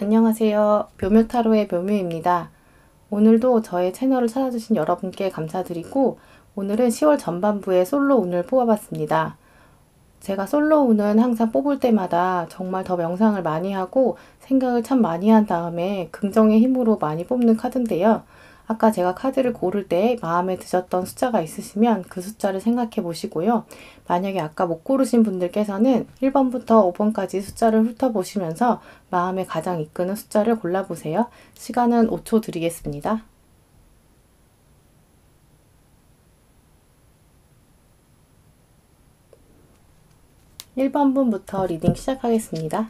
안녕하세요. 묘묘타로의 묘묘입니다. 오늘도 저의 채널을 찾아주신 여러분께 감사드리고 오늘은 10월 전반부의 솔로운을 뽑아봤습니다. 제가 솔로운은 항상 뽑을 때마다 정말 더 명상을 많이 하고 생각을 참 많이 한 다음에 긍정의 힘으로 많이 뽑는 카드인데요. 아까 제가 카드를 고를 때 마음에 드셨던 숫자가 있으시면 그 숫자를 생각해 보시고요. 만약에 아까 못 고르신 분들께서는 1번부터 5번까지 숫자를 훑어보시면서 마음에 가장 이끄는 숫자를 골라보세요. 시간은 5초 드리겠습니다. (1번) 분부터 리딩 시작하겠습니다.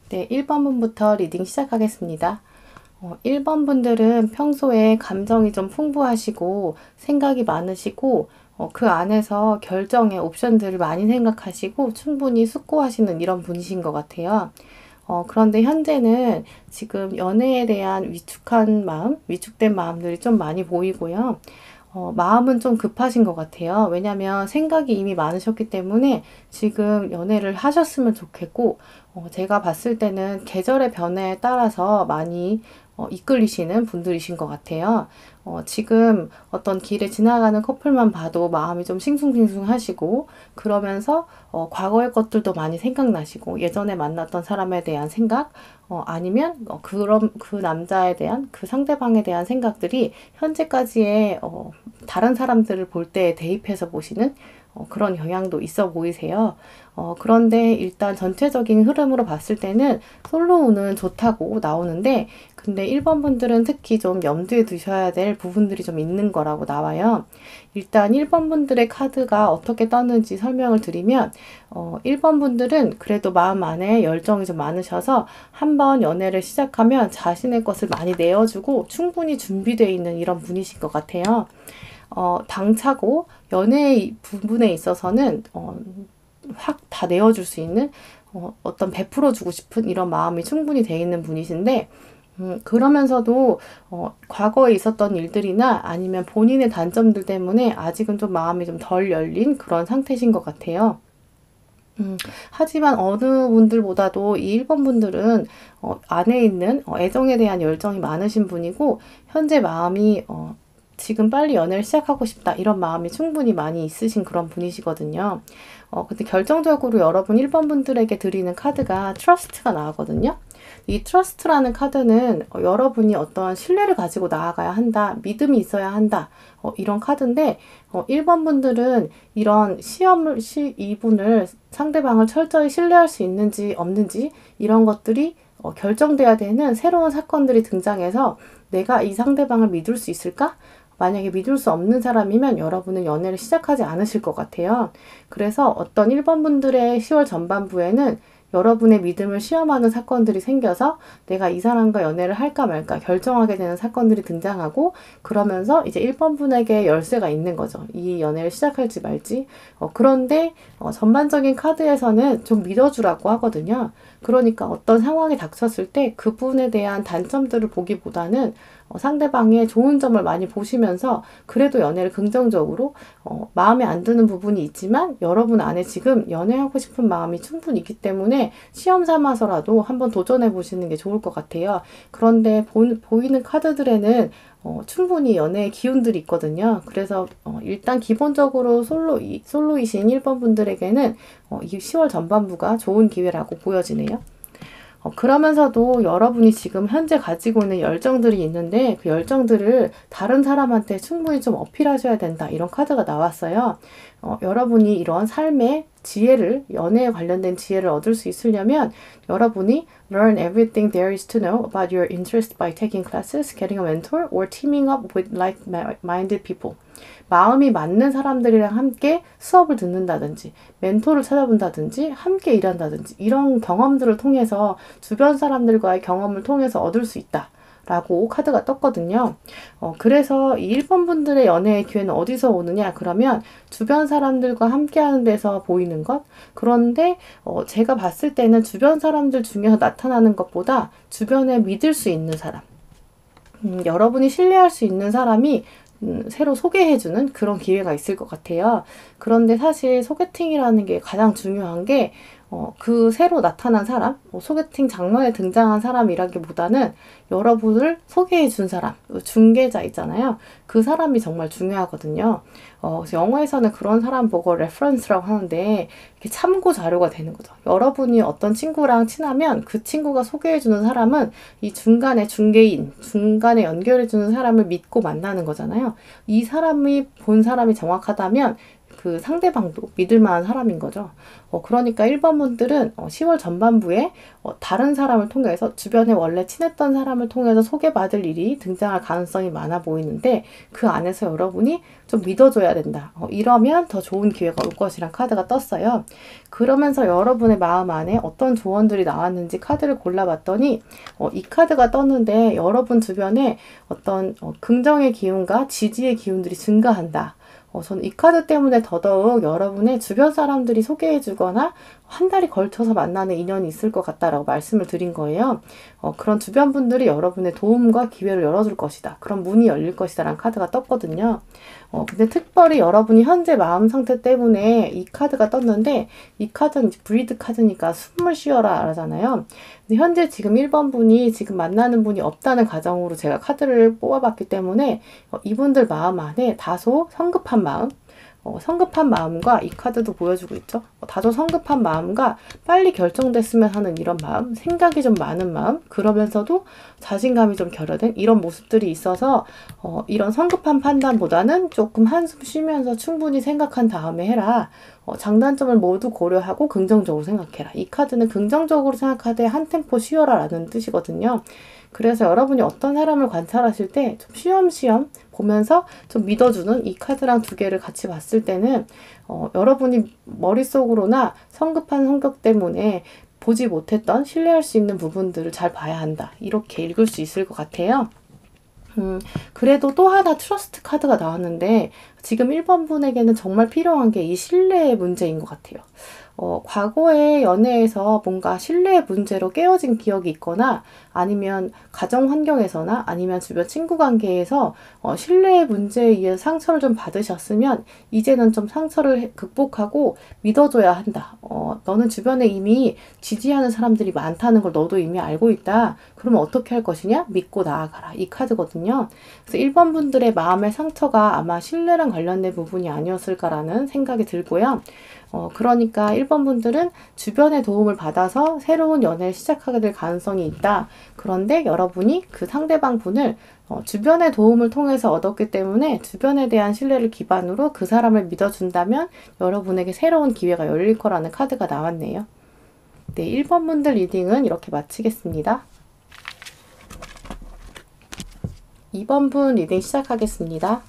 네, 1번 분부터 리딩 시작하겠습니다. 1번 분들은 평소에 감정이 좀 풍부하시고 생각이 많으시고 그 안에서 결정의 옵션들을 많이 생각하시고 충분히 숙고하시는 이런 분이신 것 같아요. 그런데 현재는 지금 연애에 대한 위축한 마음, 위축된 마음들이 좀 많이 보이고요. 마음은 좀 급하신 것 같아요. 왜냐면 생각이 이미 많으셨기 때문에 지금 연애를 하셨으면 좋겠고, 제가 봤을 때는 계절의 변화에 따라서 많이 이끌리시는 분들이신 것 같아요. 지금 어떤 길에 지나가는 커플만 봐도 마음이 좀 싱숭생숭하시고 그러면서 과거의 것들도 많이 생각나시고 예전에 만났던 사람에 대한 생각 아니면 그런 그 남자에 대한 그 상대방에 대한 생각들이 현재까지의 다른 사람들을 볼 때 대입해서 보시는 그런 영향도 있어 보이세요. 그런데 일단 전체적인 흐름으로 봤을 때는 솔로운은 좋다고 나오는데 근데 1번 분들은 특히 좀 염두에 두셔야 될 부분들이 좀 있는 거라고 나와요. 일단 1번 분들의 카드가 어떻게 떴는지 설명을 드리면 1번 분들은 그래도 마음 안에 열정이 좀 많으셔서 한번 연애를 시작하면 자신의 것을 많이 내어주고 충분히 준비되어 있는 이런 분이신 것 같아요. 당차고 연애 부분에 있어서는 확 다 내어줄 수 있는 어떤 베풀어주고 싶은 이런 마음이 충분히 돼 있는 분이신데 그러면서도 과거에 있었던 일들이나 아니면 본인의 단점들 때문에 아직은 좀 마음이 좀 덜 열린 그런 상태신 것 같아요. 하지만 어느 분들보다도 이 1번 분들은 안에 있는 애정에 대한 열정이 많으신 분이고 현재 마음이 지금 빨리 연애를 시작하고 싶다 이런 마음이 충분히 많이 있으신 그런 분이시거든요. 근데 결정적으로 여러분 1번 분들에게 드리는 카드가 트러스트가 나오거든요. 이 트러스트라는 카드는 여러분이 어떤 신뢰를 가지고 나아가야 한다, 믿음이 있어야 한다 이런 카드인데 1번 분들은 이런 이분을 상대방을 철저히 신뢰할 수 있는지 없는지 이런 것들이 결정돼야 되는 새로운 사건들이 등장해서 내가 이 상대방을 믿을 수 있을까? 만약에 믿을 수 없는 사람이면 여러분은 연애를 시작하지 않으실 것 같아요. 그래서 어떤 1번 분들의 10월 전반부에는 여러분의 믿음을 시험하는 사건들이 생겨서 내가 이 사람과 연애를 할까 말까 결정하게 되는 사건들이 등장하고 그러면서 이제 1번 분에게 열쇠가 있는 거죠. 이 연애를 시작할지 말지. 그런데 전반적인 카드에서는 좀 믿어주라고 하거든요. 그러니까 어떤 상황이 닥쳤을 때 그분에 대한 단점들을 보기보다는 상대방의 좋은 점을 많이 보시면서 그래도 연애를 긍정적으로 마음에 안 드는 부분이 있지만 여러분 안에 지금 연애하고 싶은 마음이 충분히 있기 때문에 시험 삼아서라도 한번 도전해 보시는 게 좋을 것 같아요. 그런데 보이는 카드들에는 충분히 연애의 기운들이 있거든요. 그래서 일단 기본적으로 솔로이신 1번 분들에게는 이 10월 전반부가 좋은 기회라고 보여지네요. 그러면서도 여러분이 지금 현재 가지고 있는 열정들이 있는데 그 열정들을 다른 사람한테 충분히 좀 어필하셔야 된다. 이런 카드가 나왔어요. 여러분이 이런 삶의 지혜를, 연애에 관련된 지혜를 얻을 수 있으려면 여러분이 learn everything there is to know about your interest by taking classes, getting a mentor, or teaming up with like-minded people. 마음이 맞는 사람들이랑 함께 수업을 듣는다든지 멘토를 찾아본다든지 함께 일한다든지 이런 경험들을 통해서 주변 사람들과의 경험을 통해서 얻을 수 있다 라고 카드가 떴거든요. 그래서 이 1번 분들의 연애의 기회는 어디서 오느냐? 그러면 주변 사람들과 함께 하는 데서 보이는 것? 그런데 제가 봤을 때는 주변 사람들 중에서 나타나는 것보다 주변에 믿을 수 있는 사람, 여러분이 신뢰할 수 있는 사람이 새로 소개해주는 그런 기회가 있을 것 같아요. 그런데 사실 소개팅이라는 게 가장 중요한 게 그 새로 나타난 사람, 소개팅 장면에 등장한 사람이라기보다는 여러분을 소개해 준 사람, 중개자 있잖아요. 그 사람이 정말 중요하거든요. 그래서 영어에서는 그런 사람 보고 레퍼런스라고 하는데 이렇게 참고 자료가 되는 거죠. 여러분이 어떤 친구랑 친하면 그 친구가 소개해 주는 사람은 이 중간에 중개인, 중간에 연결해 주는 사람을 믿고 만나는 거잖아요. 이 사람이 본 사람이 정확하다면 그 상대방도 믿을 만한 사람인 거죠. 그러니까 1번 분들은 10월 전반부에 다른 사람을 통해서 주변에 원래 친했던 사람을 통해서 소개받을 일이 등장할 가능성이 많아 보이는데 그 안에서 여러분이 좀 믿어줘야 된다. 이러면 더 좋은 기회가 올 것이란 카드가 떴어요. 그러면서 여러분의 마음 안에 어떤 조언들이 나왔는지 카드를 골라봤더니 이 카드가 떴는데 여러분 주변에 어떤 긍정의 기운과 지지의 기운들이 증가한다. 저는 이 카드 때문에 더더욱 여러분의 주변 사람들이 소개해주거나 한 달이 걸쳐서 만나는 인연이 있을 것 같다라고 말씀을 드린 거예요. 그런 주변 분들이 여러분의 도움과 기회를 열어줄 것이다. 그런 문이 열릴 것이다 라는 카드가 떴거든요. 근데 특별히 여러분이 현재 마음 상태 때문에 이 카드가 떴는데 이 카드는 이제 브리드 카드니까 숨을 쉬어라 하잖아요. 근데 현재 지금 1번 분이 지금 만나는 분이 없다는 가정으로 제가 카드를 뽑아봤기 때문에 이분들 마음 안에 다소 성급한 마음, 성급한 마음과 이 카드도 보여주고 있죠. 다소 성급한 마음과 빨리 결정됐으면 하는 이런 마음, 생각이 좀 많은 마음, 그러면서도 자신감이 좀 결여된 이런 모습들이 있어서 이런 성급한 판단보다는 조금 한숨 쉬면서 충분히 생각한 다음에 해라. 장단점을 모두 고려하고 긍정적으로 생각해라. 이 카드는 긍정적으로 생각하되 한 템포 쉬어라 라는 뜻이거든요. 그래서 여러분이 어떤 사람을 관찰하실 때 좀 쉬엄쉬엄 보면서 좀 믿어주는 이 카드랑 두 개를 같이 봤을 때는 여러분이 머릿속으로나 성급한 성격 때문에 보지 못했던 신뢰할 수 있는 부분들을 잘 봐야 한다. 이렇게 읽을 수 있을 것 같아요. 그래도 또 하나 트러스트 카드가 나왔는데 지금 1번 분에게는 정말 필요한 게 이 신뢰의 문제인 것 같아요. 과거의 연애에서 뭔가 신뢰의 문제로 깨어진 기억이 있거나 아니면 가정 환경에서나 아니면 주변 친구 관계에서 신뢰의 문제에 의해 상처를 좀 받으셨으면 이제는 좀 상처를 극복하고 믿어줘야 한다. 너는 주변에 이미 지지하는 사람들이 많다는 걸 너도 이미 알고 있다. 그러면 어떻게 할 것이냐? 믿고 나아가라. 이 카드거든요. 그래서 1번 분들의 마음의 상처가 아마 신뢰랑 관련된 부분이 아니었을까라는 생각이 들고요. 그러니까 1번 분들은 주변의 도움을 받아서 새로운 연애를 시작하게 될 가능성이 있다. 그런데 여러분이 그 상대방 분을 주변의 도움을 통해서 얻었기 때문에 주변에 대한 신뢰를 기반으로 그 사람을 믿어준다면 여러분에게 새로운 기회가 열릴 거라는 카드가 나왔네요. 네, 1번 분들 리딩은 이렇게 마치겠습니다. 2번 분 리딩 시작하겠습니다.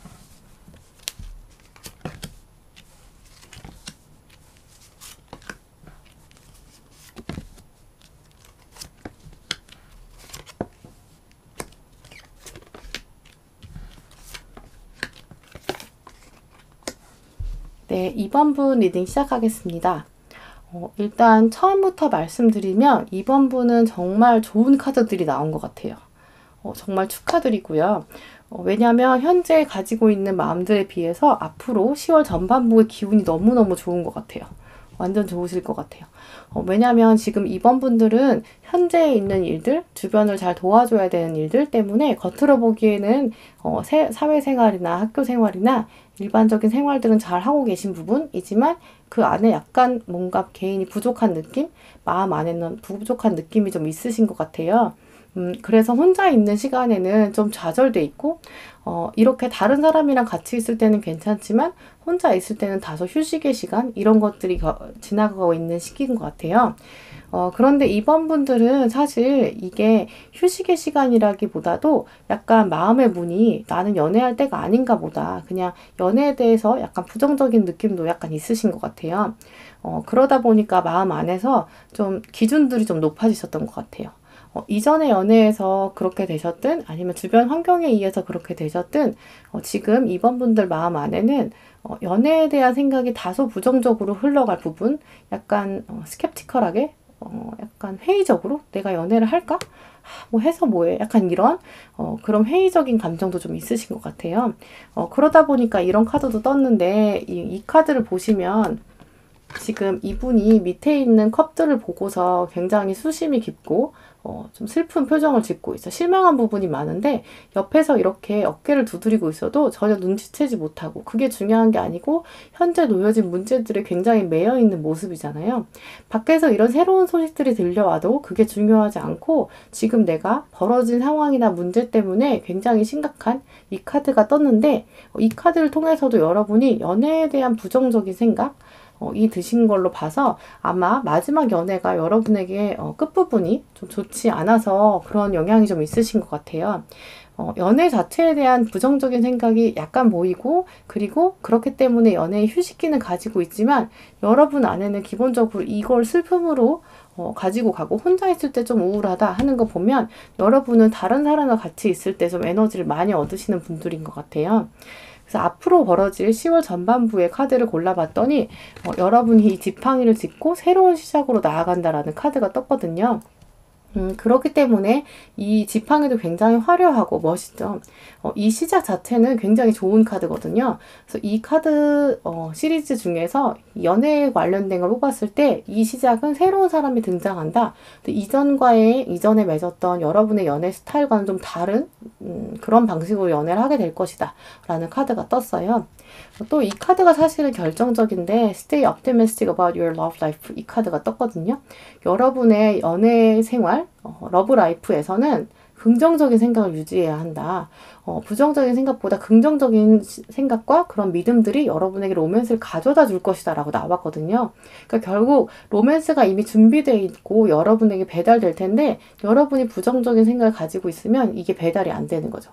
네, 2번 분 리딩 시작하겠습니다. 일단 처음부터 말씀드리면 2번 분은 정말 좋은 카드들이 나온 것 같아요. 정말 축하드리고요. 왜냐하면 현재 가지고 있는 마음들에 비해서 앞으로 10월 전반부의 기운이 너무너무 좋은 것 같아요. 완전 좋으실 것 같아요. 왜냐하면 지금 2번 분들은 현재 있는 일들, 주변을 잘 도와줘야 되는 일들 때문에 겉으로 보기에는 사회생활이나 학교생활이나 일반적인 생활들은 잘 하고 계신 부분이지만 그 안에 약간 뭔가 개인이 부족한 느낌? 마음 안에는 부족한 느낌이 좀 있으신 것 같아요. 그래서 혼자 있는 시간에는 좀 좌절돼 있고 이렇게 다른 사람이랑 같이 있을 때는 괜찮지만 혼자 있을 때는 다소 휴식의 시간 이런 것들이 지나가고 있는 시기인 것 같아요. 그런데 2번 분들은 사실 이게 휴식의 시간이라기보다도 약간 마음의 문이 나는 연애할 때가 아닌가 보다. 그냥 연애에 대해서 약간 부정적인 느낌도 약간 있으신 것 같아요. 그러다 보니까 마음 안에서 좀 기준들이 좀 높아지셨던 것 같아요. 이전의 연애에서 그렇게 되셨든 아니면 주변 환경에 의해서 그렇게 되셨든 지금 2번 분들 마음 안에는 연애에 대한 생각이 다소 부정적으로 흘러갈 부분, 약간 스캡티컬하게, 약간 회의적으로 내가 연애를 할까? 뭐 해서 뭐해? 약간 이런 그런 회의적인 감정도 좀 있으신 것 같아요. 그러다 보니까 이런 카드도 떴는데 이 카드를 보시면 지금 이분이 밑에 있는 컵들을 보고서 굉장히 수심이 깊고 좀 슬픈 표정을 짓고 있어. 실망한 부분이 많은데 옆에서 이렇게 어깨를 두드리고 있어도 전혀 눈치채지 못하고, 그게 중요한 게 아니고 현재 놓여진 문제들에 굉장히 매여 있는 모습이잖아요. 밖에서 이런 새로운 소식들이 들려와도 그게 중요하지 않고 지금 내가 벌어진 상황이나 문제 때문에 굉장히 심각한 이 카드가 떴는데, 이 카드를 통해서도 여러분이 연애에 대한 부정적인 생각 이 드신 걸로 봐서 아마 마지막 연애가 여러분에게 끝부분이 좀 좋지 않아서 그런 영향이 좀 있으신 것 같아요. 연애 자체에 대한 부정적인 생각이 약간 보이고, 그리고 그렇기 때문에 연애의 휴식기는 가지고 있지만 여러분 안에는 기본적으로 이걸 슬픔으로 가지고 가고 혼자 있을 때 좀 우울하다 하는 거 보면 여러분은 다른 사람과 같이 있을 때 좀 에너지를 많이 얻으시는 분들인 것 같아요. 그래서 앞으로 벌어질 10월 전반부의 카드를 골라봤더니 여러분이 이 지팡이를 짚고 새로운 시작으로 나아간다라는 카드가 떴거든요. 그렇기 때문에 이 지팡이도 굉장히 화려하고 멋있죠. 이 시작 자체는 굉장히 좋은 카드거든요. 그래서 이 카드 시리즈 중에서 연애에 관련된 걸 뽑았을 때 이 시작은 새로운 사람이 등장한다. 근데 이전에 맺었던 여러분의 연애 스타일과는 좀 다른 그런 방식으로 연애를 하게 될 것이다 라는 카드가 떴어요. 또 이 카드가 사실은 결정적인데 Stay optimistic about your love life, 이 카드가 떴거든요. 여러분의 연애 생활, 러브 라이프에서는 긍정적인 생각을 유지해야 한다. 부정적인 생각보다 긍정적인 생각과 그런 믿음들이 여러분에게 로맨스를 가져다 줄 것이다 라고 나왔거든요. 그러니까 결국 로맨스가 이미 준비되어 있고 여러분에게 배달될 텐데 여러분이 부정적인 생각을 가지고 있으면 이게 배달이 안 되는 거죠.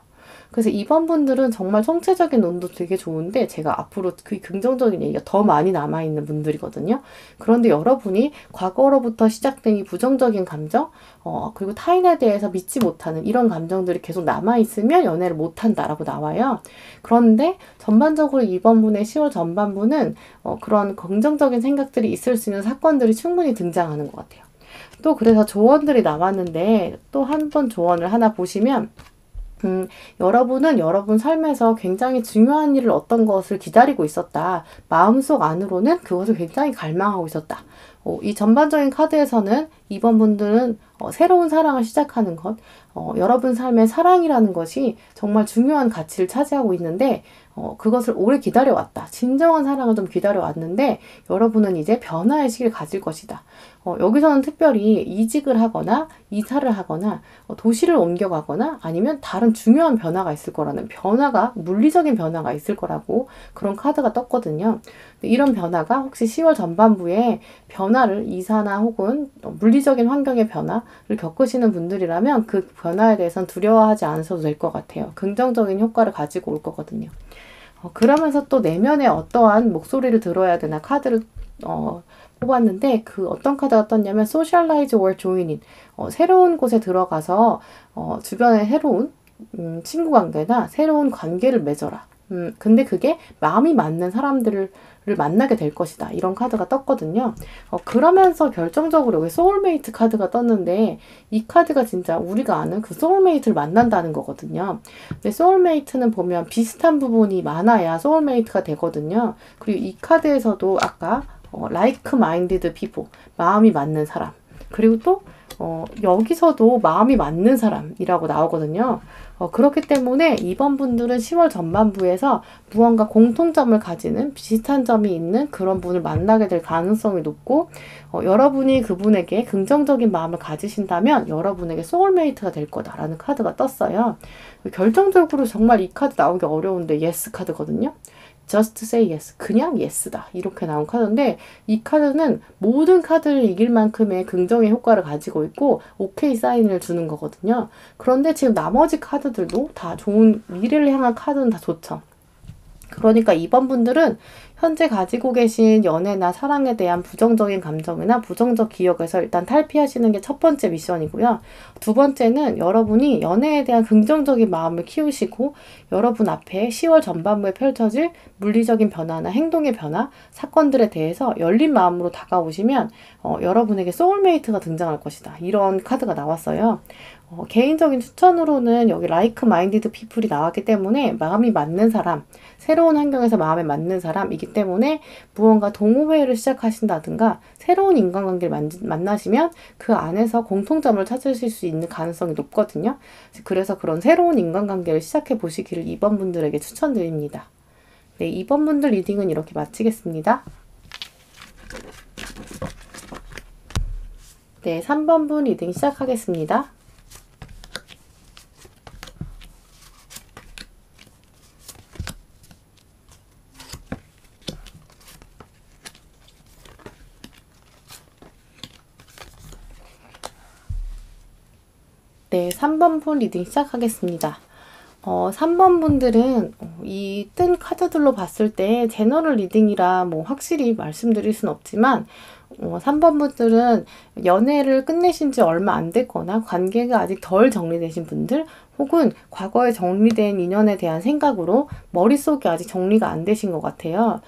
그래서 이번 분들은 정말 총체적인 운도 되게 좋은데 제가 앞으로 그 긍정적인 얘기가 더 많이 남아있는 분들이거든요. 그런데 여러분이 과거로부터 시작된 이 부정적인 감정, 그리고 타인에 대해서 믿지 못하는 이런 감정들이 계속 남아있으면 연애를 못한다라고 나와요. 그런데 전반적으로 이번 분의 10월 전반부는 그런 긍정적인 생각들이 있을 수 있는 사건들이 충분히 등장하는 것 같아요. 또 그래서 조언들이 나왔는데 또 한 번 조언을 하나 보시면 여러분은 여러분 삶에서 굉장히 중요한 일을 어떤 것을 기다리고 있었다. 마음속 안으로는 그것을 굉장히 갈망하고 있었다. 이 전반적인 카드에서는 이번 분들은 새로운 사랑을 시작하는 것, 여러분 삶의 사랑이라는 것이 정말 중요한 가치를 차지하고 있는데 그것을 오래 기다려왔다. 진정한 사랑을 좀 기다려왔는데 여러분은 이제 변화의 시기를 가질 것이다. 여기서는 특별히 이직을 하거나 이사를 하거나 도시를 옮겨가거나 아니면 다른 중요한 변화가 있을 거라는 물리적인 변화가 있을 거라고 그런 카드가 떴거든요. 이런 변화가 혹시 10월 전반부에 변화를 이사나 혹은 물리적인 환경의 변화를 겪으시는 분들이라면 그 변화에 대해서는 두려워하지 않으셔도 될 것 같아요. 긍정적인 효과를 가지고 올 거거든요. 그러면서 또 내면에 어떠한 목소리를 들어야 되나 카드를 뽑았는데 그 어떤 카드가 떴냐면 Socialize or join in, 새로운 곳에 들어가서 주변에 새로운 친구 관계나 새로운 관계를 맺어라. 근데 그게 마음이 맞는 사람들을 만나게 될 것이다. 이런 카드가 떴거든요. 그러면서 결정적으로 여기 소울메이트 카드가 떴는데 이 카드가 진짜 우리가 아는 그 소울메이트를 만난다는 거거든요. 근데 소울메이트는 보면 비슷한 부분이 많아야 소울메이트가 되거든요. 그리고 이 카드에서도 아까 like-minded people, 마음이 맞는 사람. 그리고 또 여기서도 마음이 맞는 사람이라고 나오거든요. 그렇기 때문에 이번 분들은 10월 전반부에서 무언가 공통점을 가지는 비슷한 점이 있는 그런 분을 만나게 될 가능성이 높고 여러분이 그분에게 긍정적인 마음을 가지신다면 여러분에게 소울메이트가 될 거다라는 카드가 떴어요. 결정적으로 정말 이 카드 나오기 어려운데 예스 카드거든요. Just say yes. 그냥 yes다. 이렇게 나온 카드인데 이 카드는 모든 카드를 이길 만큼의 긍정의 효과를 가지고 있고 오케이 사인을 주는 거거든요. 그런데 지금 나머지 카드들도 다 좋은 미래를 향한 카드는 다 좋죠. 그러니까 이번 분들은 현재 가지고 계신 연애나 사랑에 대한 부정적인 감정이나 부정적 기억에서 일단 탈피하시는 게 첫 번째 미션이고요. 두 번째는 여러분이 연애에 대한 긍정적인 마음을 키우시고 여러분 앞에 10월 전반부에 펼쳐질 물리적인 변화나 행동의 변화, 사건들에 대해서 열린 마음으로 다가오시면 여러분에게 소울메이트가 등장할 것이다. 이런 카드가 나왔어요. 개인적인 추천으로는 여기 라이크 마인디드 피플이 나왔기 때문에 마음이 맞는 사람, 새로운 환경에서 마음에 맞는 사람이기 때문에 무언가 동호회를 시작하신다든가 새로운 인간관계를 만나시면 그 안에서 공통점을 찾으실 수 있는 가능성이 높거든요. 그래서 그런 새로운 인간관계를 시작해 보시기를 2번 분들에게 추천드립니다. 네, 2번 분들 리딩은 이렇게 마치겠습니다. 네, 3번 분 리딩 시작하겠습니다. 네, 3번 분 리딩 시작하겠습니다. 3번 분들은 이 뜬 카드들로 봤을 때 제너럴 리딩이라 뭐 확실히 말씀드릴 순 없지만 3번 분들은 연애를 끝내신 지 얼마 안 됐거나 관계가 아직 덜 정리되신 분들 혹은 과거에 정리된 인연에 대한 생각으로 머릿속이 아직 정리가 안 되신 것 같아요.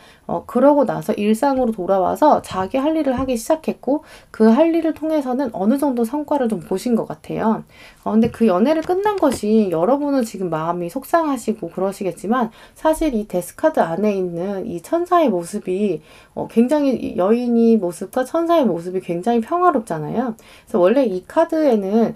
그러고 나서 일상으로 돌아와서 자기 할 일을 하기 시작했고 그 할 일을 통해서는 어느 정도 성과를 좀 보신 것 같아요. 근데 그 연애를 끝난 것이 여러분은 지금 마음이 속상하시고 그러시겠지만 사실 이 데스카드 안에 있는 이 천사의 모습이 굉장히 여인의 모습과 천사의 모습이 굉장히 평화롭잖아요. 그래서 원래 이 카드에는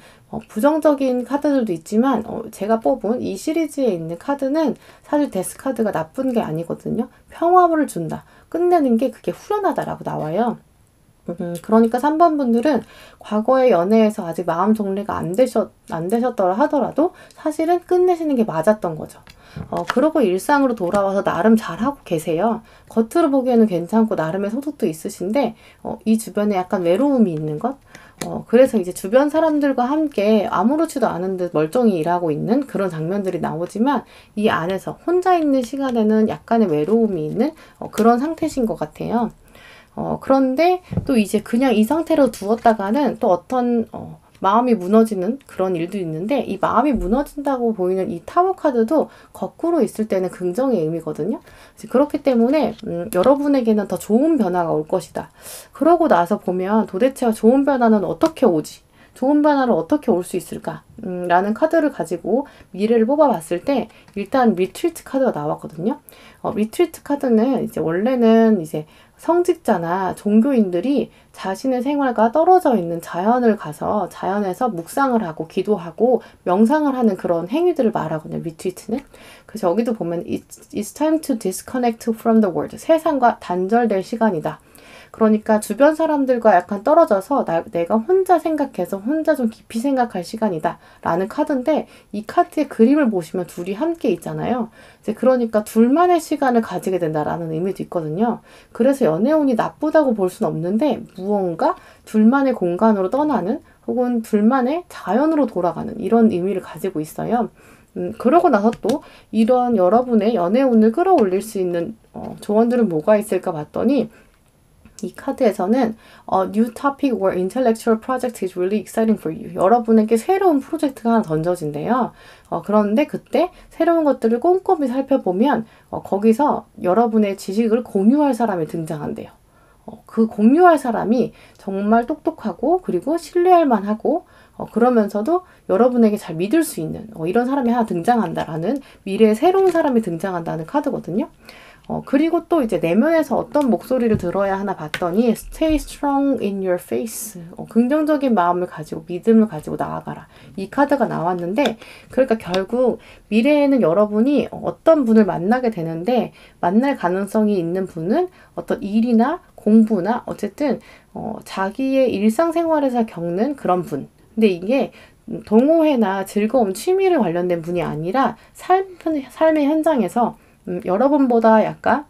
부정적인 카드들도 있지만 제가 뽑은 이 시리즈에 있는 카드는 사실 데스카드가 나쁜 게 아니거든요. 평화를 준다. 끝내는 게 그게 후련하다라고 나와요. 그러니까 3번 분들은 과거의 연애에서 아직 마음 정리가 안 되셨더라 하더라도 사실은 끝내시는 게 맞았던 거죠. 그러고 일상으로 돌아와서 나름 잘하고 계세요. 겉으로 보기에는 괜찮고 나름의 소득도 있으신데 이 주변에 약간 외로움이 있는 것? 그래서 이제 주변 사람들과 함께 아무렇지도 않은 듯 멀쩡히 일하고 있는 그런 장면들이 나오지만 이 안에서 혼자 있는 시간에는 약간의 외로움이 있는 그런 상태신 것 같아요. 그런데 또 이제 그냥 이 상태로 두었다가는 또 어떤 마음이 무너지는 그런 일도 있는데 이 마음이 무너진다고 보이는 이 타워 카드도 거꾸로 있을 때는 긍정의 의미거든요. 그렇기 때문에 여러분에게는 더 좋은 변화가 올 것이다. 그러고 나서 보면 도대체 좋은 변화는 어떻게 오지? 좋은 변화를 어떻게 올 수 있을까? 라는 카드를 가지고 미래를 뽑아봤을 때 일단 리트리트 카드가 나왔거든요. 리트리트 카드는 이제 원래는 이제 성직자나 종교인들이 자신의 생활과 떨어져 있는 자연을 가서 자연에서 묵상을 하고 기도하고 명상을 하는 그런 행위들을 말하거든요. 리트리트는. 그래서 여기도 보면 It's time to disconnect from the world. 세상과 단절될 시간이다. 그러니까 주변 사람들과 약간 떨어져서 내가 혼자 생각해서 혼자 좀 깊이 생각할 시간이다 라는 카드인데 이 카드의 그림을 보시면 둘이 함께 있잖아요. 이제 그러니까 둘만의 시간을 가지게 된다라는 의미도 있거든요. 그래서 연애운이 나쁘다고 볼 수는 없는데 무언가 둘만의 공간으로 떠나는 혹은 둘만의 자연으로 돌아가는 이런 의미를 가지고 있어요. 그러고 나서 또 이런 여러분의 연애운을 끌어올릴 수 있는 조언들은 뭐가 있을까 봤더니 이 카드에서는 New topic or intellectual project is really exciting for you. 여러분에게 새로운 프로젝트가 하나 던져진대요. 그런데 그때 새로운 것들을 꼼꼼히 살펴보면 거기서 여러분의 지식을 공유할 사람이 등장한대요. 그 공유할 사람이 정말 똑똑하고 그리고 신뢰할 만하고 그러면서도 여러분에게 잘 믿을 수 있는 이런 사람이 하나 등장한다라는 미래의 새로운 사람이 등장한다는 카드거든요. 그리고 또 이제 내면에서 어떤 목소리를 들어야 하나 봤더니 Stay strong in your face. 긍정적인 마음을 가지고 믿음을 가지고 나아가라. 이 카드가 나왔는데 그러니까 결국 미래에는 여러분이 어떤 분을 만나게 되는데 만날 가능성이 있는 분은 어떤 일이나 공부나 어쨌든 자기의 일상생활에서 겪는 그런 분. 근데 이게 동호회나 즐거움, 취미를 관련된 분이 아니라 삶의 현장에서 여러분보다 약간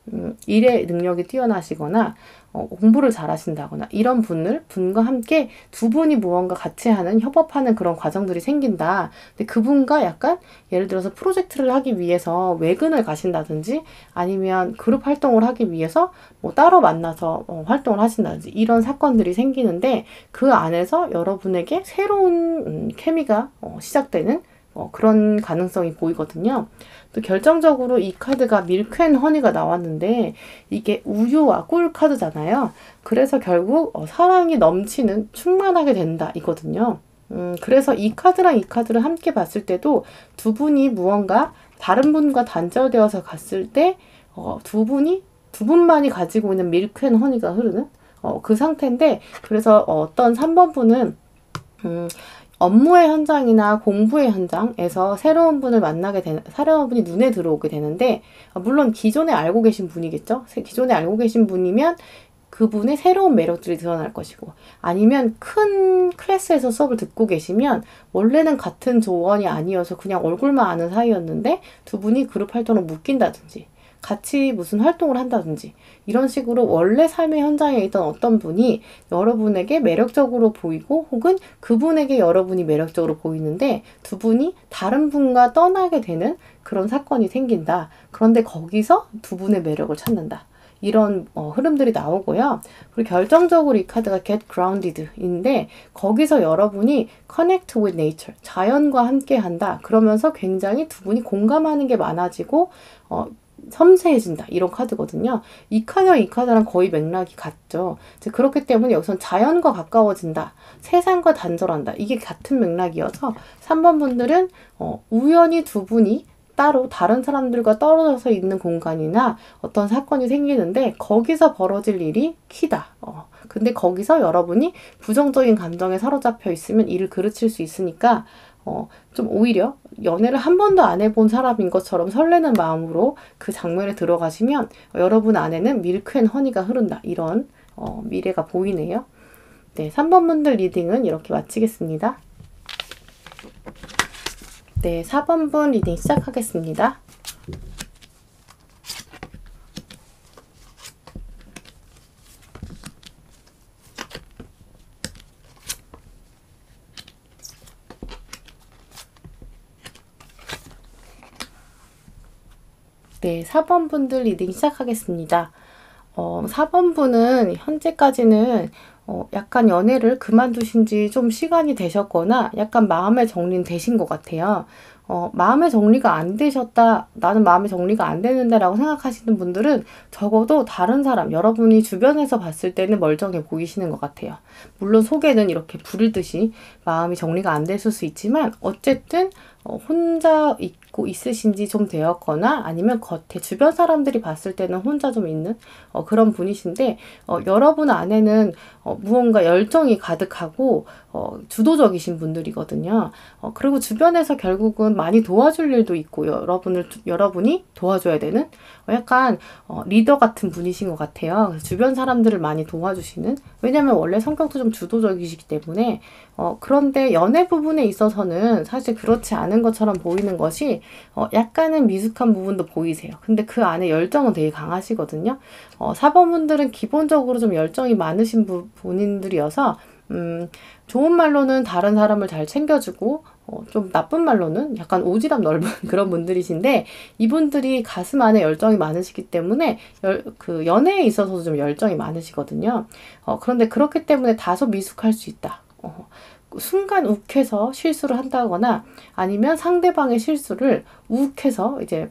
일의 능력이 뛰어나시거나 공부를 잘 하신다거나 이런 분과 함께 두 분이 무언가 같이 하는 협업하는 그런 과정들이 생긴다. 근데 그분과 약간 예를 들어서 프로젝트를 하기 위해서 외근을 가신다든지 아니면 그룹 활동을 하기 위해서 뭐 따로 만나서 활동을 하신다든지 이런 사건들이 생기는데 그 안에서 여러분에게 새로운 케미가 시작되는 그런 가능성이 보이거든요. 또 결정적으로 이 카드가 밀크 앤 허니가 나왔는데 이게 우유와 꿀 카드잖아요. 그래서 결국 사랑이 넘치는 충만하게 된다 이거든요. 그래서 이 카드랑 이 카드를 함께 봤을 때도 두 분이 무언가 다른 분과 단절되어서 갔을 때 두 분만이 가지고 있는 밀크 앤 허니가 흐르는 그 상태인데 그래서 어떤 3번 분은 업무의 현장이나 공부의 현장에서 새로운 분을 새로운 분이 눈에 들어오게 되는데, 물론 기존에 알고 계신 분이겠죠? 기존에 알고 계신 분이면 그분의 새로운 매력들이 드러날 것이고, 아니면 큰 클래스에서 수업을 듣고 계시면, 원래는 같은 조원이 아니어서 그냥 얼굴만 아는 사이였는데, 두 분이 그룹 활동을 묶인다든지, 같이 무슨 활동을 한다든지 이런 식으로 원래 삶의 현장에 있던 어떤 분이 여러분에게 매력적으로 보이고 혹은 그분에게 여러분이 매력적으로 보이는데 두 분이 다른 분과 떠나게 되는 그런 사건이 생긴다. 그런데 거기서 두 분의 매력을 찾는다. 이런 흐름들이 나오고요. 그리고 결정적으로 이 카드가 Get Grounded인데 거기서 여러분이 Connect with Nature, 자연과 함께 한다. 그러면서 굉장히 두 분이 공감하는 게 많아지고 섬세해진다. 이런 카드거든요. 이 카드랑 이 카드랑 거의 맥락이 같죠. 그렇기 때문에 여기선 자연과 가까워진다. 세상과 단절한다. 이게 같은 맥락이어서 3번 분들은 우연히 두 분이 따로 다른 사람들과 떨어져서 있는 공간이나 어떤 사건이 생기는데 거기서 벌어질 일이 키다. 근데 거기서 여러분이 부정적인 감정에 사로잡혀 있으면 일을 그르칠 수 있으니까 좀 오히려 연애를 한 번도 안 해본 사람인 것처럼 설레는 마음으로 그 장면에 들어가시면 여러분 안에는 밀크 앤 허니가 흐른다. 이런 미래가 보이네요. 네, 3번 분들 리딩은 이렇게 마치겠습니다. 네, 4번 분 리딩 시작하겠습니다. 네, 4번 분들 리딩 시작하겠습니다. 4번 분은 현재까지는 약간 연애를 그만두신 지 좀 시간이 되셨거나 약간 마음의 정리는 되신 것 같아요. 마음의 정리가 안 되셨다, 나는 마음의 정리가 안 되는데 라고 생각하시는 분들은 적어도 다른 사람, 여러분이 주변에서 봤을 때는 멀쩡해 보이시는 것 같아요. 물론 속에는 이렇게 부르듯이 마음이 정리가 안 됐을 수 있지만 어쨌든 혼자 있고 있으신지 좀 되었거나 아니면 겉에 주변 사람들이 봤을 때는 혼자 좀 있는 그런 분이신데 여러분 안에는 무언가 열정이 가득하고 주도적이신 분들이거든요. 그리고 주변에서 결국은 많이 도와줄 일도 있고 여러분이 도와줘야 되는 약간 리더 같은 분이신 것 같아요. 그래서 주변 사람들을 많이 도와주시는, 왜냐면 원래 성격도 좀 주도적이시기 때문에 그런데 연애 부분에 있어서는 사실 그렇지 않은 것처럼 보이는 것이 약간은 미숙한 부분도 보이세요. 근데 그 안에 열정은 되게 강하시거든요. 4번 분들은 기본적으로 좀 열정이 많으신 본인들이어서 좋은 말로는 다른 사람을 잘 챙겨주고 좀 나쁜 말로는 약간 오지랖 넓은 그런 분들이신데 이분들이 가슴 안에 열정이 많으시기 때문에 그 연애에 있어서도 좀 열정이 많으시거든요. 그런데 그렇기 때문에 다소 미숙할 수 있다. 순간 욱해서 실수를 한다거나 아니면 상대방의 실수를 욱해서 이제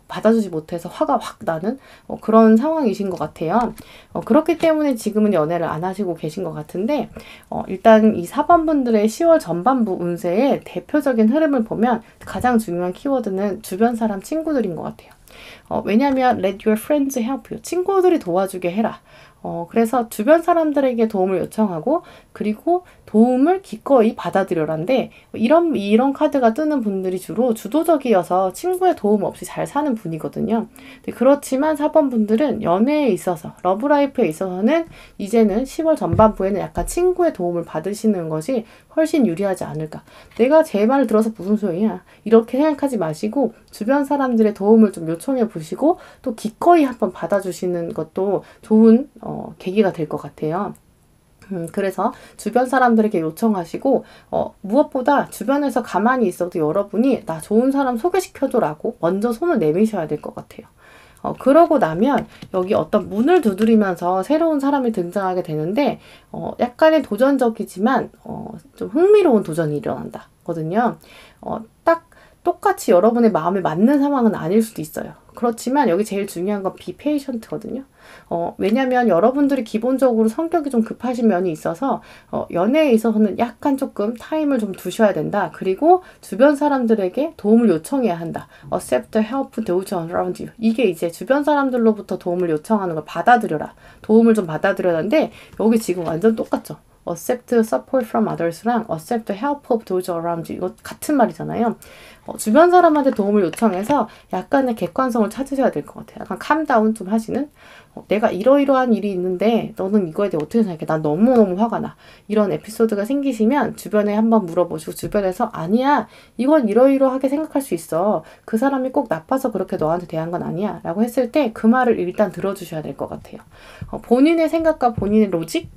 받아주지 못해서 화가 확 나는 그런 상황이신 것 같아요. 그렇기 때문에 지금은 연애를 안 하시고 계신 것 같은데 일단 이 4번 분들의 10월 전반부 운세의 대표적인 흐름을 보면 가장 중요한 키워드는 주변 사람 친구들인 것 같아요. 왜냐하면 let your friends help you. 친구들이 도와주게 해라. 그래서 주변 사람들에게 도움을 요청하고 그리고 도움을 기꺼이 받아들여란데 이런 카드가 뜨는 분들이 주로 주도적이어서 친구의 도움 없이 잘 사는 분이거든요. 그렇지만 4번 분들은 연애에 있어서 러브라이프에 있어서는 이제는 10월 전반부에는 약간 친구의 도움을 받으시는 것이 훨씬 유리하지 않을까. 내가 제 말을 들어서 무슨 소용이야. 이렇게 생각하지 마시고 주변 사람들의 도움을 좀 요청해 보시고 또 기꺼이 한번 받아주시는 것도 좋은 계기가 될 것 같아요. 그래서 주변 사람들에게 요청하시고 무엇보다 주변에서 가만히 있어도 여러분이 나 좋은 사람 소개시켜줘라고 먼저 손을 내미셔야 될 것 같아요. 그러고 나면 여기 어떤 문을 두드리면서 새로운 사람이 등장하게 되는데 약간의 도전적이지만 좀 흥미로운 도전이 일어난다거든요. 딱 똑같이 여러분의 마음에 맞는 상황은 아닐 수도 있어요. 그렇지만 여기 제일 중요한 건 be patient거든요. 왜냐면 여러분들이 기본적으로 성격이 좀 급하신 면이 있어서 연애에 있어서는 약간 조금 타임을 좀 두셔야 된다. 그리고 주변 사람들에게 도움을 요청해야 한다. Accept the help those around you. 이게 이제 주변 사람들로부터 도움을 요청하는 걸 받아들여라. 도움을 좀 받아들여야 하는데 여기 지금 완전 똑같죠. Accept support from others랑 accept the help of those around you. 이거 같은 말이잖아요. 주변 사람한테 도움을 요청해서 약간의 객관성을 찾으셔야 될 것 같아요. 약간 캄다운 좀 하시는 내가 이러이러한 일이 있는데 너는 이거에 대해 어떻게 생각해? 난 너무너무 화가 나. 이런 에피소드가 생기시면 주변에 한번 물어보시고 주변에서 아니야. 이건 이러이러하게 생각할 수 있어. 그 사람이 꼭 나빠서 그렇게 너한테 대한 건 아니야. 라고 했을 때 그 말을 일단 들어주셔야 될 것 같아요. 본인의 생각과 본인의 로직,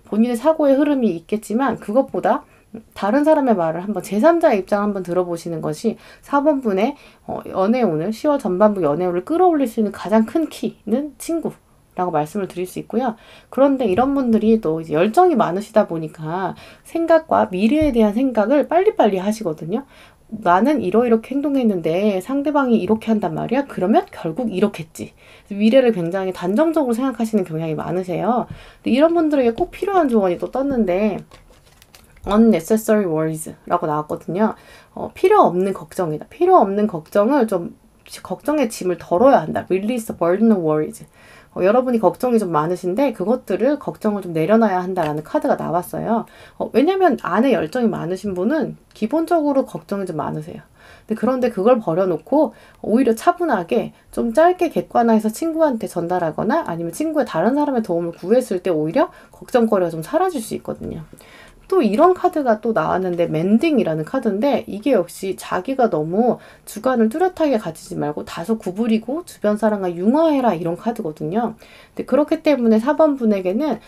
본인의 사고의 흐름이 있겠지만 그것보다 다른 사람의 말을 한번 제3자의 입장을 한번 들어보시는 것이 4번분의 연애 오늘 10월 전반부 연애 오늘 끌어올릴 수 있는 가장 큰 키는 친구라고 말씀을 드릴 수 있고요. 그런데 이런 분들이 또 이제 열정이 많으시다 보니까 생각과 미래에 대한 생각을 빨리빨리 하시거든요. 나는 이렇게 행동했는데 상대방이 이렇게 한단 말이야? 그러면 결국 이렇겠지. 미래를 굉장히 단정적으로 생각하시는 경향이 많으세요. 근데 이런 분들에게 꼭 필요한 조언이 또 떴는데 unnecessary worries라고 나왔거든요. 필요 없는 걱정이다. 필요 없는 걱정을 좀 걱정의 짐을 덜어야 한다. Release the burden of worries. 여러분이 걱정이 좀 많으신데 그것들을 걱정을 좀 내려놔야 한다라는 카드가 나왔어요. 왜냐면 안에 열정이 많으신 분은 기본적으로 걱정이 좀 많으세요. 그런데 그걸 버려놓고 오히려 차분하게 좀 짧게 객관화해서 친구한테 전달하거나 아니면 친구의 다른 사람의 도움을 구했을 때 오히려 걱정거리가 좀 사라질 수 있거든요. 또 이런 카드가 또 나왔는데 멘딩이라는 카드인데 이게 역시 자기가 너무 주관을 뚜렷하게 가지지 말고 다소 구부리고 주변 사람과 융화해라 이런 카드거든요. 근데 그렇기 때문에 4번 분에게는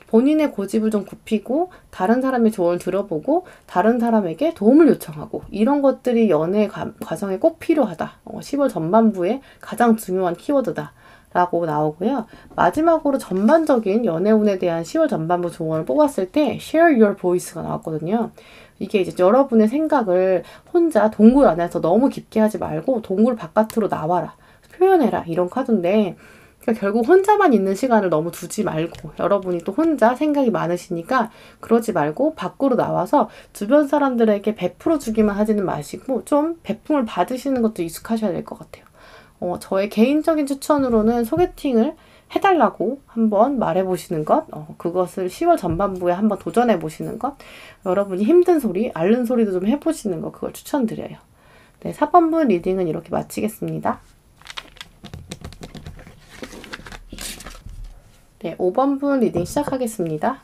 본인의 고집을 좀 굽히고 다른 사람의 조언을 들어보고 다른 사람에게 도움을 요청하고 이런 것들이 연애 과정에 꼭 필요하다. 10월 전반부에 가장 중요한 키워드다. 라고 나오고요. 마지막으로 전반적인 연애운에 대한 10월 전반부 조언을 뽑았을 때 Share Your Voice가 나왔거든요. 이게 이제 여러분의 생각을 혼자 동굴 안에서 너무 깊게 하지 말고 동굴 바깥으로 나와라. 표현해라. 이런 카드인데 그러니까 결국 혼자만 있는 시간을 너무 두지 말고 여러분이 또 혼자 생각이 많으시니까 그러지 말고 밖으로 나와서 주변 사람들에게 베풀어 주기만 하지는 마시고 좀 베품을 받으시는 것도 익숙하셔야 될 것 같아요. 저의 개인적인 추천으로는 소개팅을 해달라고 한번 말해보시는 것, 그것을 10월 전반부에 한번 도전해보시는 것, 여러분이 힘든 소리, 앓는 소리도 좀 해보시는 것, 그걸 추천드려요. 네, 4번분 리딩은 이렇게 마치겠습니다. 네, 5번분 리딩 시작하겠습니다.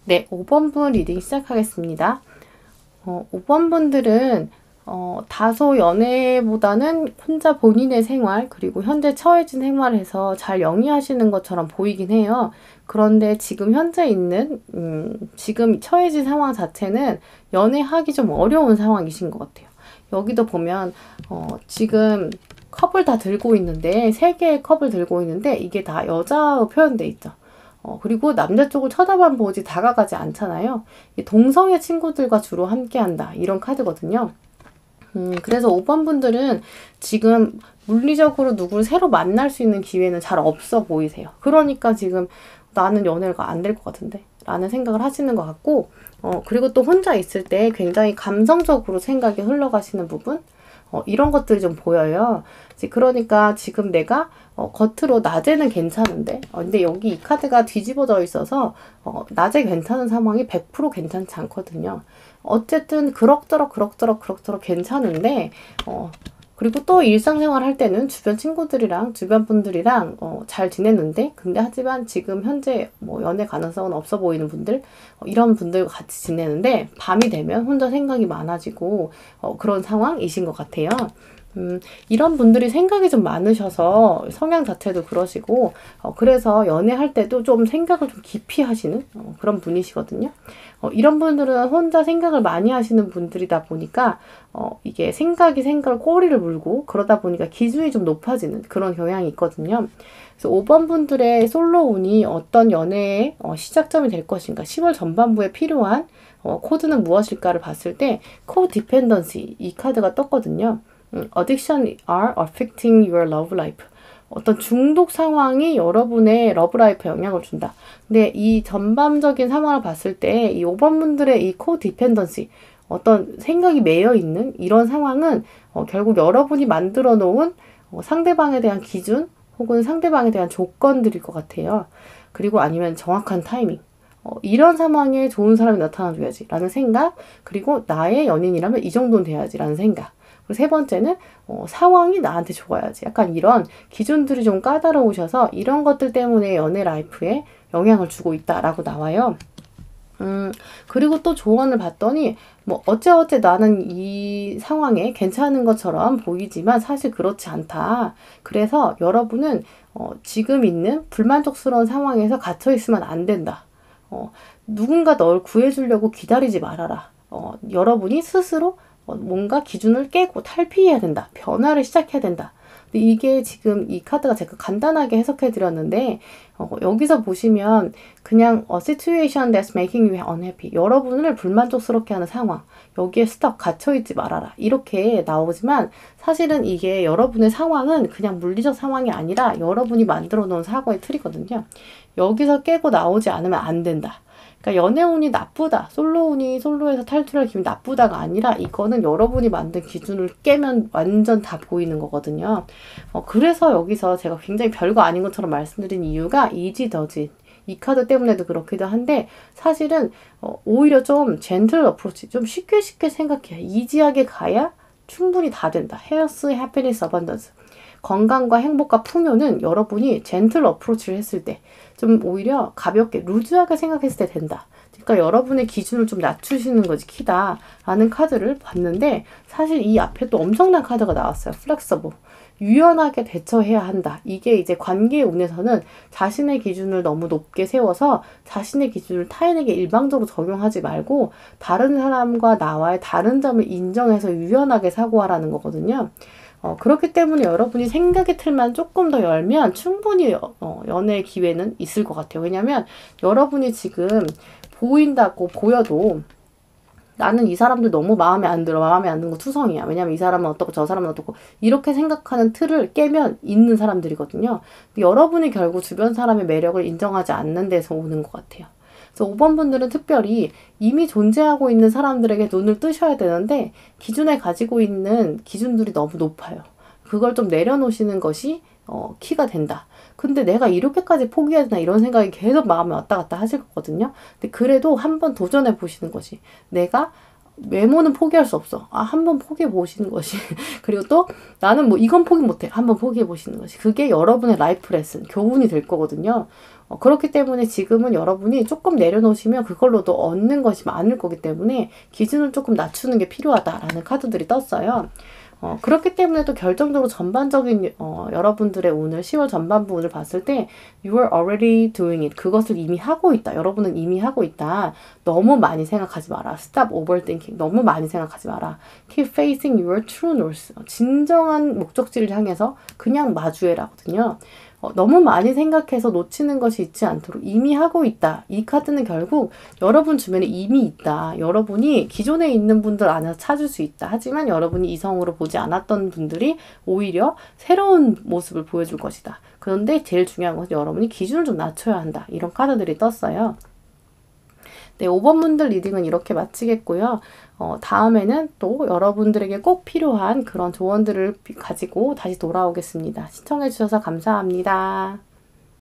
네, 5번분 리딩 시작하겠습니다. 5번 분들은 다소 연애보다는 혼자 본인의 생활 그리고 현재 처해진 생활을 해서 잘 영위하시는 것처럼 보이긴 해요. 그런데 지금 현재 있는 지금 처해진 상황 자체는 연애하기 좀 어려운 상황이신 것 같아요. 여기도 보면 지금 컵을 다 들고 있는데 3개의 컵을 들고 있는데 이게 다 여자로 표현돼 있죠. 그리고 남자 쪽을 쳐다만 보지 다가가지 않잖아요. 동성애 친구들과 주로 함께한다. 이런 카드거든요. 그래서 5번 분들은 지금 물리적으로 누구를 새로 만날 수 있는 기회는 잘 없어 보이세요. 그러니까 지금 나는 연애가 안 될 것 같은데 라는 생각을 하시는 것 같고 그리고 또 혼자 있을 때 굉장히 감성적으로 생각이 흘러가시는 부분 이런 것들이 좀 보여요. 그러니까 지금 내가 겉으로 낮에는 괜찮은데 근데 여기 이 카드가 뒤집어져 있어서 낮에 괜찮은 상황이 100% 괜찮지 않거든요. 어쨌든 그럭저럭 괜찮은데 그리고 또 일상생활 할 때는 주변 친구들이랑 주변 분들이랑 잘 지냈는데 근데 하지만 지금 현재 뭐 연애 가능성은 없어 보이는 분들 이런 분들과 같이 지내는데 밤이 되면 혼자 생각이 많아지고 그런 상황이신 것 같아요. 이런 분들이 생각이 좀 많으셔서 성향 자체도 그러시고 그래서 연애할 때도 좀 생각을 좀 깊이 하시는 그런 분이시거든요. 이런 분들은 혼자 생각을 많이 하시는 분들이다 보니까 이게 생각을 꼬리를 물고 그러다 보니까 기준이 좀 높아지는 그런 경향이 있거든요. 그래서 5번 분들의 솔로운이 어떤 연애의 시작점이 될 것인가 10월 전반부에 필요한 코드는 무엇일까를 봤을 때 코디펜던시 이 카드가 떴거든요. Addiction are affecting your love life. 어떤 중독 상황이 여러분의 러브라이프에 영향을 준다. 근데 이 전반적인 상황을 봤을 때 이 5번 분들의 이 코디펜던시 어떤 생각이 매여 있는 이런 상황은 결국 여러분이 만들어 놓은 상대방에 대한 기준 혹은 상대방에 대한 조건들일 것 같아요. 그리고 아니면 정확한 타이밍. 이런 상황에 좋은 사람이 나타나줘야지 라는 생각, 그리고 나의 연인이라면 이 정도는 돼야지 라는 생각. 그리고 세 번째는 상황이 나한테 좋아야지. 약간 이런 기준들이 좀 까다로우셔서 이런 것들 때문에 연애 라이프에 영향을 주고 있다라고 나와요. 그리고 또 조언을 봤더니 뭐 어째 나는 이 상황에 괜찮은 것처럼 보이지만 사실 그렇지 않다. 그래서 여러분은 지금 있는 불만족스러운 상황에서 갇혀 있으면 안 된다. 누군가 널 구해주려고 기다리지 말아라. 여러분이 스스로 뭔가 기준을 깨고 탈피해야 된다. 변화를 시작해야 된다. 근데 이게 지금 이 카드가 제가 간단하게 해석해 드렸는데 여기서 보시면 그냥 a situation that's making you unhappy. 여러분을 불만족스럽게 하는 상황. 여기에 스톱 갇혀있지 말아라. 이렇게 나오지만 사실은 이게 여러분의 상황은 그냥 물리적 상황이 아니라 여러분이 만들어 놓은 사고의 틀이거든요. 여기서 깨고 나오지 않으면 안 된다. 그러니까 연애운이 나쁘다, 솔로운이 솔로에서 탈출할 기분이 나쁘다가 아니라 이거는 여러분이 만든 기준을 깨면 완전 다 보이는 거거든요. 그래서 여기서 제가 굉장히 별거 아닌 것처럼 말씀드린 이유가 이지 더지 이 카드 때문에도 그렇기도 한데 사실은 오히려 좀 젠틀 어프로치, 좀 쉽게 생각해요. 이지하게 가야 충분히 다 된다. 헤어스, 해피니스, 어반던스. 건강과 행복과 풍요는 여러분이 젠틀 어프로치를 했을 때 좀 오히려 가볍게 루즈하게 생각했을 때 된다. 그러니까 여러분의 기준을 좀 낮추시는 것이 키다라는 카드를 봤는데 사실 이 앞에 또 엄청난 카드가 나왔어요. 플렉서블. 유연하게 대처해야 한다. 이게 이제 관계의 운에서는 자신의 기준을 너무 높게 세워서 자신의 기준을 타인에게 일방적으로 적용하지 말고 다른 사람과 나와의 다른 점을 인정해서 유연하게 사고하라는 거거든요. 그렇기 때문에 여러분이 생각의 틀만 조금 더 열면 충분히 연애의 기회는 있을 것 같아요. 왜냐면 여러분이 지금 보인다고 보여도 나는 이 사람들 너무 마음에 안 들어. 마음에 안 드는 거 투성이야. 왜냐면 이 사람은 어떻고 저 사람은 어떻고 이렇게 생각하는 틀을 깨면 있는 사람들이거든요. 근데 여러분이 결국 주변 사람의 매력을 인정하지 않는 데서 오는 것 같아요. 그래서 5번 분들은 특별히 이미 존재하고 있는 사람들에게 눈을 뜨셔야 되는데 기준에 가지고 있는 기준들이 너무 높아요. 그걸 좀 내려놓으시는 것이 키가 된다. 근데 내가 이렇게까지 포기해야 되나 이런 생각이 계속 마음에 왔다 갔다 하실 거거든요. 근데 그래도 한번 도전해 보시는 것이 내가 외모는 포기할 수 없어. 한번 포기해 보시는 것이. 그리고 또 나는 뭐 이건 포기 못해. 한번 포기해 보시는 것이. 그게 여러분의 라이프 레슨, 교훈이 될 거거든요. 그렇기 때문에 지금은 여러분이 조금 내려놓으시면 그걸로도 얻는 것이 많을 거기 때문에 기준을 조금 낮추는 게 필요하다라는 카드들이 떴어요. 그렇기 때문에 또 결정적으로 전반적인 여러분들의 운을 10월 전반부 운을 봤을 때 You are already doing it. 그것을 이미 하고 있다. 여러분은 이미 하고 있다. 너무 많이 생각하지 마라. Stop overthinking. 너무 많이 생각하지 마라. Keep facing your true north. 진정한 목적지를 향해서 그냥 마주해라거든요. 너무 많이 생각해서 놓치는 것이 있지 않도록 이미 하고 있다. 이 카드는 결국 여러분 주변에 이미 있다. 여러분이 기존에 있는 분들 안에서 찾을 수 있다. 하지만 여러분이 이성으로 보지 않았던 분들이 오히려 새로운 모습을 보여줄 것이다. 그런데 제일 중요한 것은 여러분이 기준을 좀 낮춰야 한다. 이런 카드들이 떴어요. 네, 5번 분들 리딩은 이렇게 마치겠고요. 다음에는 또 여러분들에게 꼭 필요한 그런 조언들을 가지고 다시 돌아오겠습니다. 시청해주셔서 감사합니다.